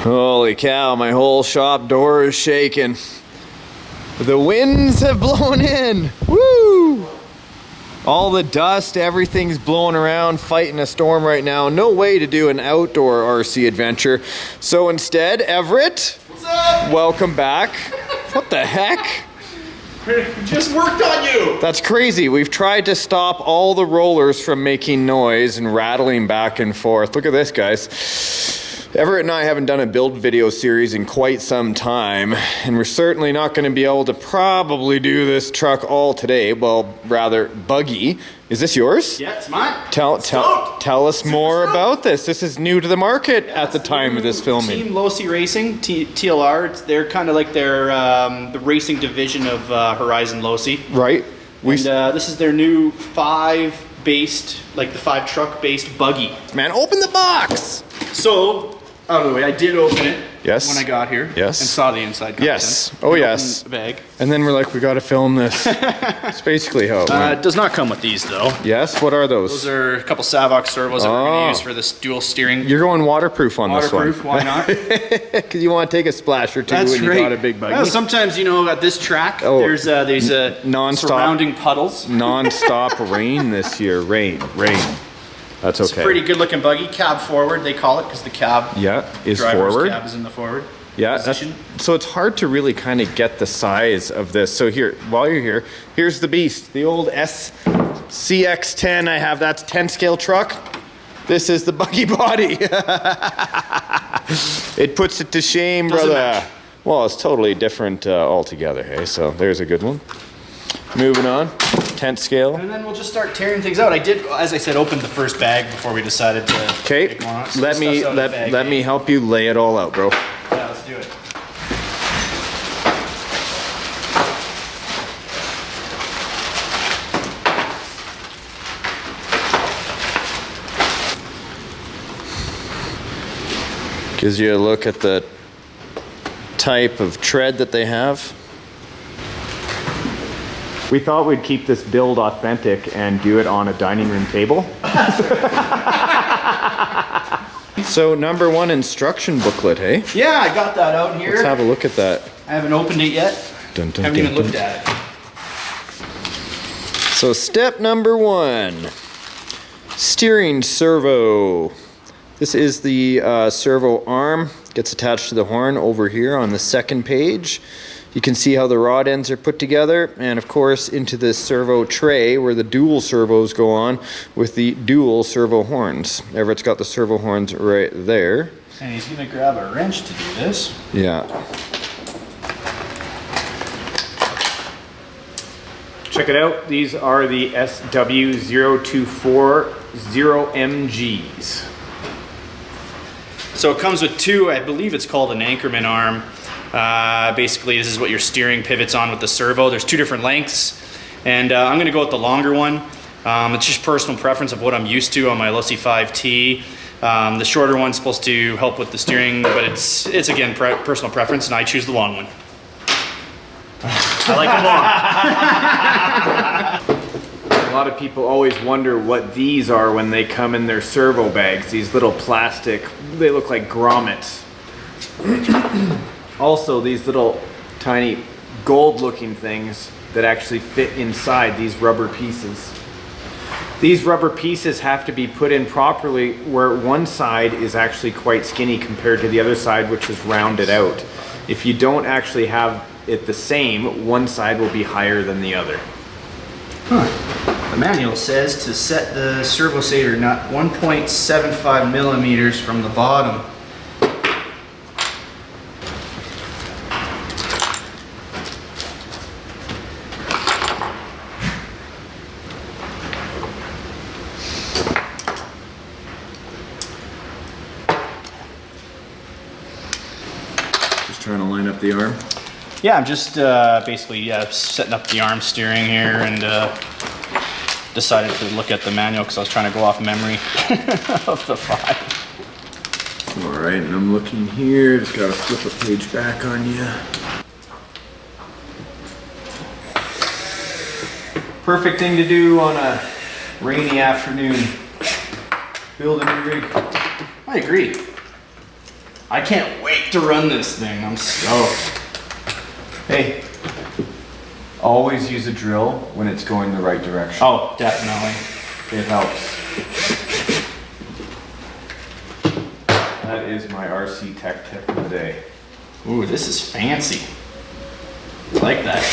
Holy cow, my whole shop door is shaking. The winds have blown in. Woo! All the dust, everything's blowing around, fighting a storm right now. No way to do an outdoor RC adventure. So instead, Everett, what's up? Welcome back. What the heck? Just worked on you. That's crazy. We've tried to stop all the rollers from making noise and rattling back and forth. Look at this, guys. Everett and I haven't done a build video series in quite some time, and we're certainly not going to be able to probably do this truck all today. Well, rather, Buggy. Is this yours? Yeah, it's mine. Tell us more about this. This is new to the market at the time of this filming. Team Losi Racing, TLR. They're kind of like their the racing division of Horizon Losi. Right. This is their new 5-based, like the 5 truck-based Buggy. Man, open the box. So, out of the way, I did open it. Yes. When I got here. Yes. And saw the inside content. Yes. Oh, yes. The bag. And then we're like, we got to film this. It's basically how it went. It does not come with these, though. Yes. What are those? Those are a couple Savox servos that we're going to use for this dual steering. You're going waterproof on this one. Waterproof, why not? Because you want to take a splash or two That's when you got a big Buggy. Well, sometimes, you know, at this track, there's surrounding puddles. Non-stop rain this year. Rain. That's okay. It's a pretty good looking Buggy. Cab forward, they call it, because the cab is driver's forward. Cab is in the forward. Yeah, so it's hard to really kind of get the size of this. So here, while you're here, here's the beast, the old SCX10 I have. That's 10 scale truck. This is the Buggy body. It puts it to shame, brother. Well, it's totally different altogether, hey? So there's a good one. Moving on, 10th scale. And then we'll just start tearing things out. I did, as I said, open the first bag before we decided to take one on. So let me help you lay it all out, bro. Yeah, let's do it. Gives you a look at the type of tread that they have. We thought we'd keep this build authentic and do it on a dining room table. So number 1 instruction booklet, hey? Yeah, I got that out here. Let's have a look at that. I haven't opened it yet. Haven't even looked at it. So step number 1, steering servo. This is the servo arm. Gets attached to the horn over here on the second page. You can see how the rod ends are put together, and of course into this servo tray where the dual servos go on with the dual servo horns. Everett's got the servo horns right there. And he's gonna grab a wrench to do this. Yeah. Check it out. These are the SW0240MGs. So it comes with 2, I believe it's called an anchorman arm. Basically, this is what your steering pivots on with the servo. There's 2 different lengths, and I'm going to go with the longer one. It's just personal preference of what I'm used to on my Losi 5T. The shorter one's supposed to help with the steering, but it's again personal preference, and I choose the long one. I like them long. A lot of people always wonder what these are when they come in their servo bags. These little plastic, they look like grommets. Also, these little tiny gold-looking things that actually fit inside these rubber pieces. These rubber pieces have to be put in properly where one side is actually quite skinny compared to the other side, which is rounded out. If you don't actually have it the same, one side will be higher than the other. Huh. The manual says to set the servo stator nut 1.75 millimeters from the bottom. Trying to line up the arm. Yeah, I'm just basically setting up the arm steering here, and decided to look at the manual because I was trying to go off memory of the 5. All right, and I'm looking here. Just gotta flip a page back on you. Perfect thing to do on a rainy afternoon. Build a new rig. I agree. I can't wait to run this thing. I'm stoked. Hey, always use a drill when it's going the right direction. Oh, definitely. It helps. That is my RC tech tip of the day. Ooh, this is fancy. I like that.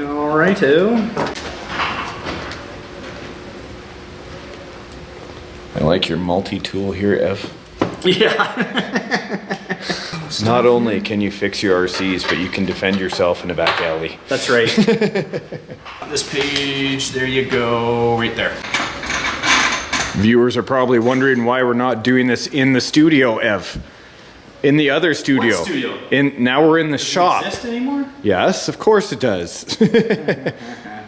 Alrighto. I like your multi-tool here, Ev. Yeah. Not only can you fix your RCs, but you can defend yourself in a back alley. That's right. On this page, there you go, right there. Viewers are probably wondering why we're not doing this in the studio, Ev. In the other studio. What studio? Now we're in the shop. Does it exist anymore? Yes, of course it does.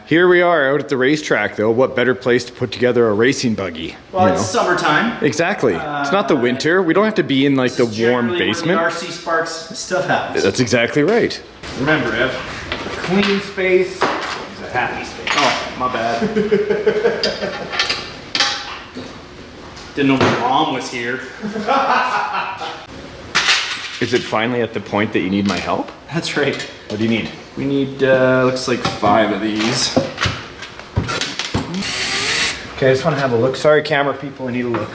Here we are out at the racetrack, though. What better place to put together a racing buggy? Well, it's summertime. Exactly. It's not the winter. We don't have to be in like the warm basement. Where the RCSparks stuff happens. That's exactly right. Remember, Ev, A clean space is a happy space. Oh, my bad. Didn't know my mom was here. Is it finally at the point that you need my help? That's right. What do you need? We need, looks like 5 of these. Okay, I just want to have a look. Sorry, camera people, I need a look.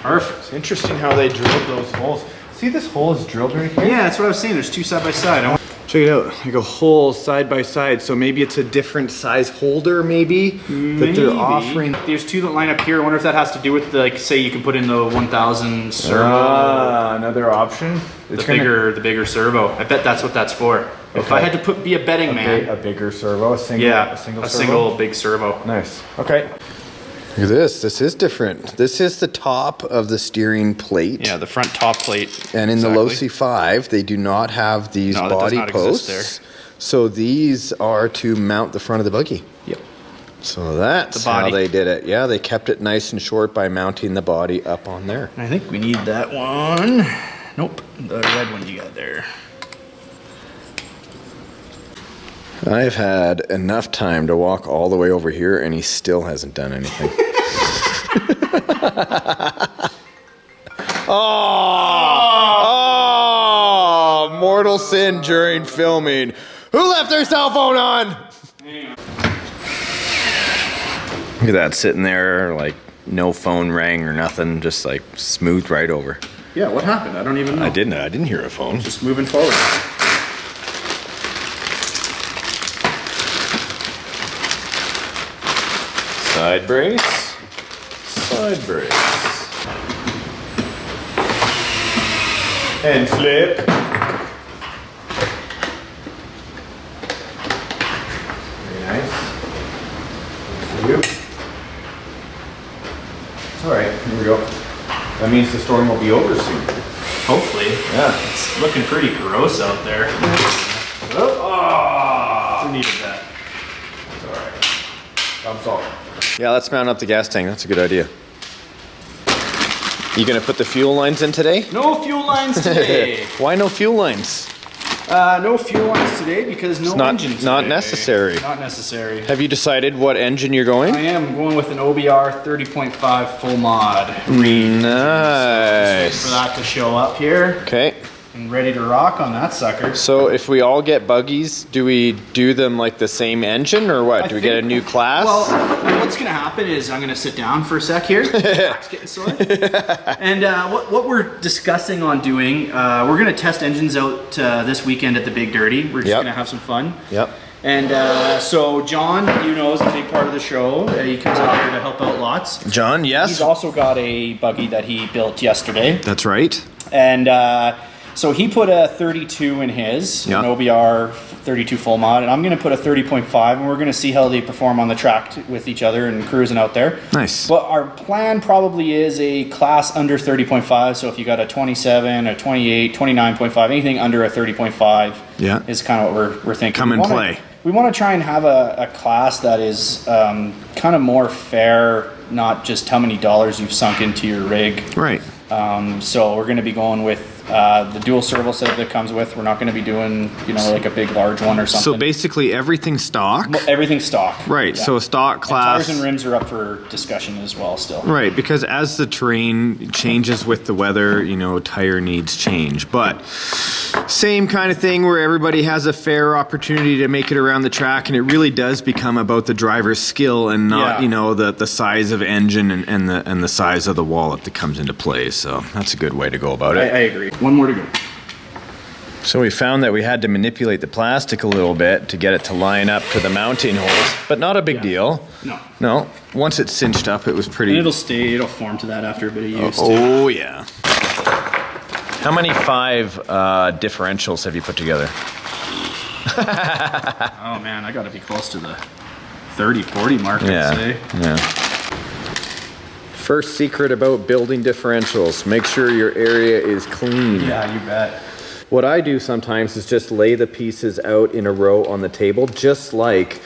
Perfect. It's interesting how they drilled those holes. See, this hole is drilled right here? Yeah, that's what I was saying. There's 2 side by side. Check it out, like a hole side by side. So maybe it's a different size holder, maybe that they're offering. There's 2 that line up here. I wonder if that has to do with, like, say you can put in the 1000 servo. Another option. The bigger servo. I bet that's what that's for. Okay. If I had to be a betting man. A bigger servo, a single big servo. Nice. Okay. Look at this. This is different. This is the top of the steering plate. Yeah, the front top plate. And in the Losi 5, they do not have these body posts. So these are to mount the front of the buggy. Yep. So that's how they did it. Yeah, they kept it nice and short by mounting the body up on there. I think we need that one. Nope, the red one you got there. I've had enough time to walk all the way over here and he still hasn't done anything. Oh, mortal sin during filming. Who left their cell phone on? Look at that sitting there, like no phone rang or nothing, just like smoothed right over. Yeah, what happened? I don't even know. I didn't hear a phone. Just moving forward. Side brace, side brace. And flip. Very nice. For you. It's alright, here we go. That means the storm will be over soon. Hopefully. Yeah. It's looking pretty gross out there. Oh! Who needed that? It's alright. Problem solved. Yeah, let's mount up the gas tank. That's a good idea. You gonna put the fuel lines in today? No fuel lines today. Why no fuel lines? No fuel lines today because no engine today. Not necessary. Not necessary. Have you decided what engine you're going? I am going with an OBR 30.5 full mod. Nice. For that to show up here. Okay. And ready to rock on that sucker. So if we all get buggies, do we do them like the same engine or what? Do we get a new class? Well, what's going to happen is I'm going to sit down for a sec here. Back's getting sore. And what we're discussing on doing, we're going to test engines out this weekend at the Big Dirty. We're just going to have some fun. Yep. And so John, you know, is a big part of the show. He comes out here to help out lots. John, yes. He's also got a buggy that he built yesterday. That's right. And so he put a 32 in his, an OBR 32 full mod, and I'm going to put a 30.5, and we're going to see how they perform on the track with each other and cruising out there. Nice. But our plan probably is a class under 30.5, so if you got a 27, a 28, 29.5, anything under a 30.5 is kind of what we're thinking. Come and play. we want to try and have a class that is kind of more fair, not just how many dollars you've sunk into your rig. Right. So we're going to be going with the dual servo set that comes with. We're not going to be doing, you know, like a big large one or something. So basically everything's stock? Everything's stock. Right, yeah. So stock class. And tires and rims are up for discussion as well still. Right, because as the terrain changes with the weather, you know, tire needs change. But same kind of thing where everybody has a fair opportunity to make it around the track, and it really does become about the driver's skill and not, you know, the size of engine and the size of the wallet that comes into play. So that's a good way to go about it. I agree. One more to go. So we found that we had to manipulate the plastic a little bit to get it to line up to the mounting holes, but not a big deal. No. No. Once it's cinched up, it was pretty... And it'll form to that after a bit of use. Oh, yeah. How many 5 differentials have you put together? Oh man, I gotta be close to the 30, 40 mark, I'd say. Yeah. First secret about building differentials, make sure your area is clean. Yeah, you bet. What I do sometimes is just lay the pieces out in a row on the table, just like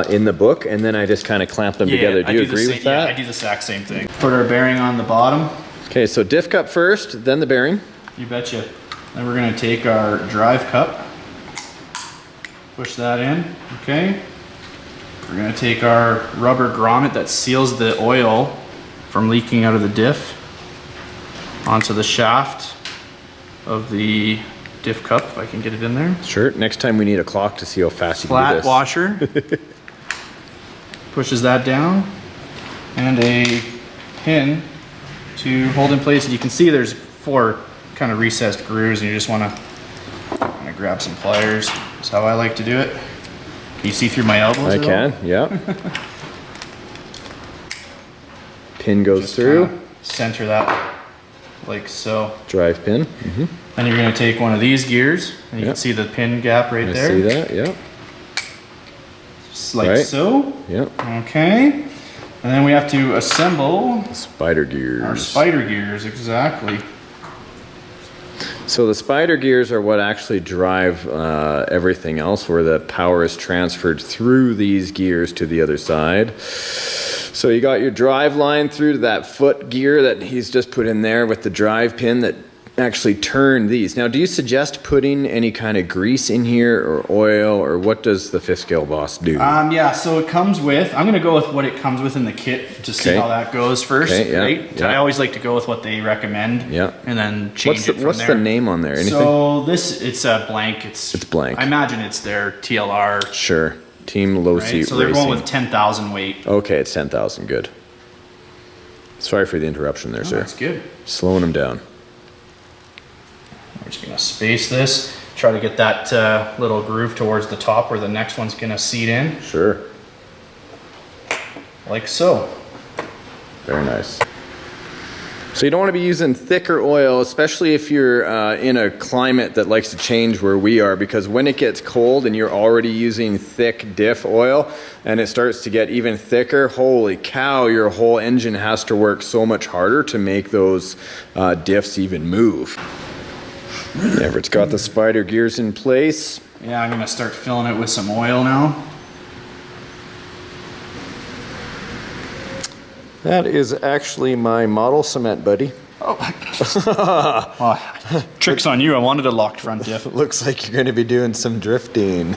in the book, and then I just kind of clamp them together. Do you agree with that? Yeah, I do the exact same thing. Put our bearing on the bottom. Okay, so diff cup first, then the bearing. You betcha. Then we're gonna take our drive cup, push that in, okay? We're gonna take our rubber grommet that seals the oil from leaking out of the diff onto the shaft of the diff cup, if I can get it in there. Sure, next time we need a clock to see how fast you can do this. Flat washer. Pushes that down. And a pin to hold in place. And you can see there's 4 kind of recessed grooves, and you just want to kind of grab some pliers. That's how I like to do it. Can you see through my elbows? I can, yeah. Pin goes Just through. Center that like so. Drive pin. Then you're going to take one of these gears, and you can see the pin gap right there. I see that, yeah. Just like so. Yep. Okay. And then we have to assemble spider gears. Our spider gears, exactly. So the spider gears are what actually drive everything else, where the power is transferred through these gears to the other side. So you got your drive line through to that foot gear that he's just put in there with the drive pin that actually turn these. Now, do you suggest putting any kind of grease in here or oil, or what does the 5th scale boss do? Yeah, so it comes with, I'm gonna go with what it comes with in the kit to see how that goes first, right? I always like to go with what they recommend, and then change it from what's there. the name on there? Anything? So this, it's a blank. It's blank. I imagine it's their TLR. Sure, Team Low Seat So they're Racing. going with 10,000 weight. Okay, it's 10,000, good. Sorry for the interruption there, sir. That's good. Slowing them down. We're just gonna space this, try to get that little groove towards the top where the next one's gonna seat in. Sure. Like so. Very nice. So you don't want to be using thicker oil, especially if you're in a climate that likes to change where we are, because when it gets cold and you're already using thick diff oil and it starts to get even thicker, holy cow, your whole engine has to work so much harder to make those diffs even move. Everett's got the spider gears in place. Yeah, I'm gonna start filling it with some oil now. That is actually my model cement, buddy. Oh. Well, tricks on you. I wanted a locked front diff. Looks like you're going to be doing some drifting.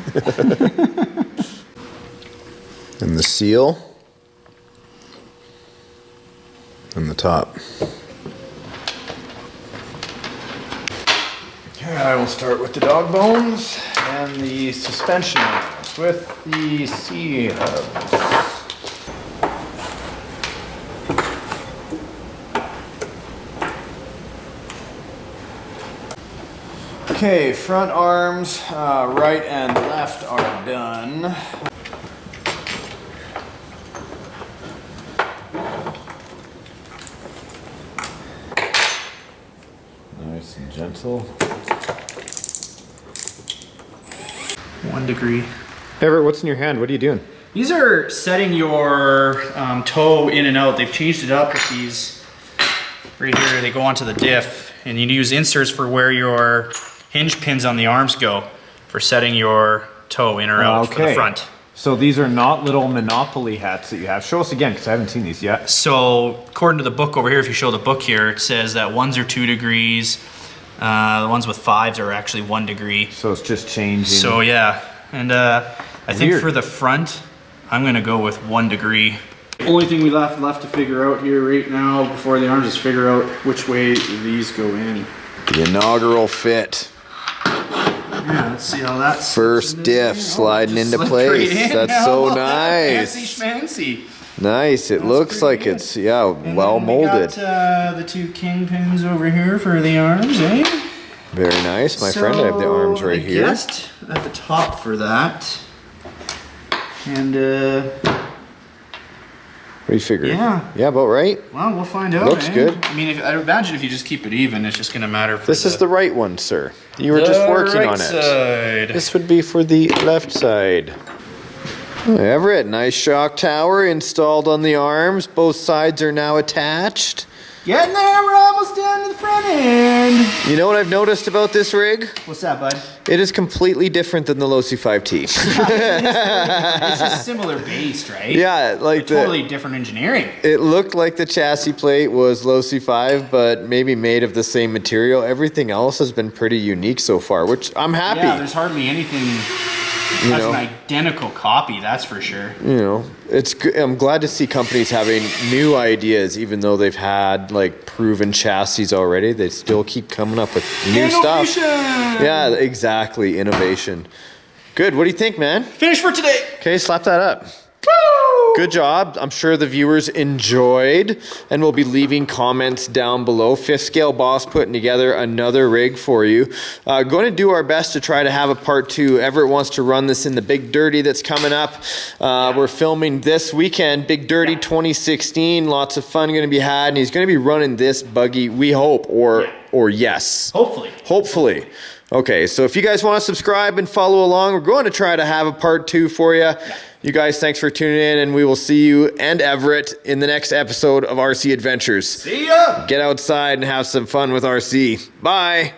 And the seal. And the top. Okay, I will start with the dog bones and the suspension arms with the C-hubs. Okay, front arms, right and left are done. Nice and gentle. 1 degree. Everett, what's in your hand? What are you doing? These are setting your toe in and out. They've changed it up with these right here. They go onto the diff, and you use inserts for where your hinge pins on the arms go for setting your toe in or out for the front. So these are not little Monopoly hats that you have. Show us again, because I haven't seen these yet. So according to the book over here, if you show the book here, it says that ones are 2 degrees. The ones with 5s are actually 1 degree. So it's just changing. So yeah, and I think for the front, I'm gonna go with 1 degree. The only thing we left to figure out here right now before the arms is figure out which way these go in. The inaugural fit. Yeah, let's see how that's First diff sliding into place. Right in. That's so nice. Fancy. Nice. It looks like good. it's well molded. We got the 2 kingpins over here for the arms, eh? Very nice, my friend. I have the arms right here. Just at the top for that. And what do you figure? Yeah, about right. well, we'll find out. Looks good. I mean, I imagine if you just keep it even, it's just gonna matter. For This is the right one, sir. You were just working on it. Side. This would be for the left side. Oh, Everett, nice shock tower installed on the arms. Both sides are now attached. Getting there, we're almost down to the front end. You know what I've noticed about this rig? What's that, bud? It is completely different than the Losi 5T. It's just similar based, right? Yeah, like totally different engineering. It looked like the chassis plate was Losi 5, but maybe made of the same material. Everything else has been pretty unique so far, which I'm happy. Yeah, there's hardly anything that's an identical copy, that's for sure. You know, it's good. I'm glad to see companies having new ideas, even though they've had like proven chassis already. They still keep coming up with new stuff. Yeah, exactly. Innovation. Good. What do you think, man? Finish for today. Okay, slap that up. Good job. I'm sure the viewers enjoyed, and we'll be leaving comments down below. 5th Scale Boss putting together another rig for you. Going to do our best to try to have a part 2. Everett wants to run this in the Big Dirty that's coming up. We're filming this weekend, Big Dirty 2016. Lots of fun going to be had, and he's going to be running this buggy, we hope, or yes. Hopefully. Okay, so if you guys want to subscribe and follow along, we're going to try to have a part 2 for you. You guys, thanks for tuning in, and we will see you and Everett in the next episode of RC Adventures. See ya! Get outside and have some fun with RC. Bye!